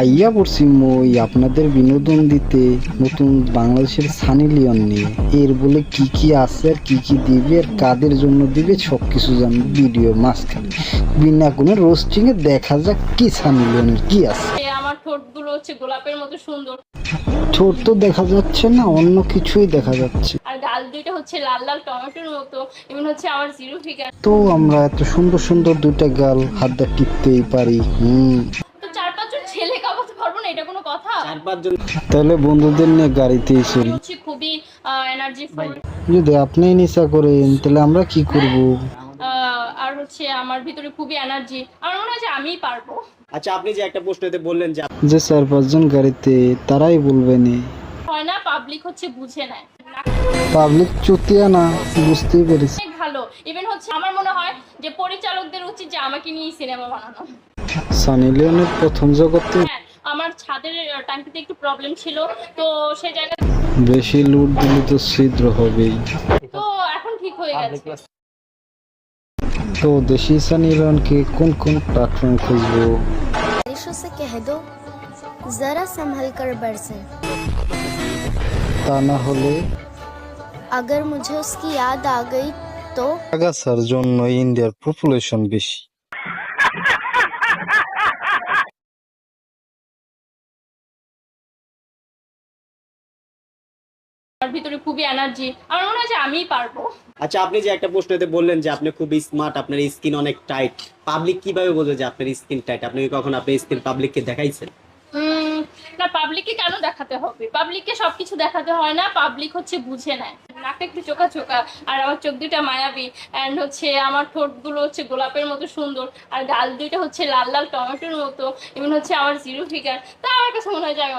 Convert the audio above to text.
আইয়া পড়ছি মই আপনাদের বিনোদন দিতে নতুন বাংলাদেশের সানি লিওন নিয়ে। এর বলে কি কি আছে আর কি কি দিবে আর কাদের জন্য দিবে সব কিছু জানবো ভিডিও মাঝখানে। বিনা কোনো রোস্টিং এ দেখা যাক কি সানি লিওনের কি আছে। আমার ঠোঁটগুলো হচ্ছে গোলাপের মতো সুন্দর, ঠোঁট তো দেখা যাচ্ছে না, অন্য কিছুই দেখা যাচ্ছে। আর গাল দুইটা হচ্ছে লাল লাল টমেটোর মতো। এমন হচ্ছে আমার জিরো ফিগার। তো আমরা এত সুন্দর সুন্দর দুইটা গাল হাত দিয়ে টিপতেই পারি। তো 4-5 জন ছেলে কামাতে পারবো না, এটা কোনো কথা? 4-5 জন তাহলে বন্ধুদের নিয়ে গাড়িতেই চড়ি। হচ্ছে খুবই এনার্জিফুল, যদি আপনিই নেশা করেন তাহলে আমরা কি করব? আর হচ্ছে আমার ভিতরে খুবই এনার্জি। আমার মনে হয় যে আমিই পারবো। আচ্ছা, আপনি যে একটা প্রশ্নতে বললেন যে যে 4-5 জন গাড়িতে তারাই বলবেন হয় না, পাবলিক হচ্ছে বুঝে নেয়। পাবলিক চুতিয়া না, বুঝতেই পেরেছি। অনেক ভালো। ইভেন হচ্ছে আমার মনে হয় যে পরিচালকদের উচিত যে আমাকে নিয়ে সিনেমা বানানো। সানি লিওনের প্রথম জগতে হ্যাঁ, আমার ছাদের টাঙ্কিতে একটু প্রবলেম ছিল, তো সেই জায়গায় বেশি লুট দিলে তো ছিদ্র হবেই। তো এখন ঠিক হয়ে গেছে। তো দেশি সানি লিওনকে কোন কোন প্ল্যাটফর্ম খুঁজবো? बारिशों से कह दो जरा संभल कर बरसे, তা না হলে अगर मुझे उसकी याद आ गई तो আগাছার জন্য ইন্ডিয়ার পপুলেশন বেশি। আমার ভিতরে খুবই এনার্জি। আমার মনে হয় যে আমিই পারবো। আচ্ছা, আপনি যে একটা প্রশ্নতে বললেন যে আপনি খুব স্মার্ট, আপনার স্কিন অনেক টাইট, পাবলিক কিভাবে বোঝে যে আপনার স্কিন টাইট? আপনি কি কখনো আপনার স্কিন পাবলিককে দেখাইছেন? না, পাবলিককে কেন দেখাতে হবে? পাবলিককে সবকিছু দেখাতে হয় না, পাবলিক হচ্ছে বুঝে নেয়। নাকটা একটু চোকা চোকা, আর আমার চোখ দুইটা মায়াবী, অ্যান্ড হচ্ছে আমার ঠোঁটগুলো হচ্ছে গোলাপের মতো সুন্দর, আর গাল দুইটা হচ্ছে লাল লাল টমেটোর মতো। এমন হচ্ছে আমার জিরো ফিগার। তা আমার কাছে মনে হয় যে আমি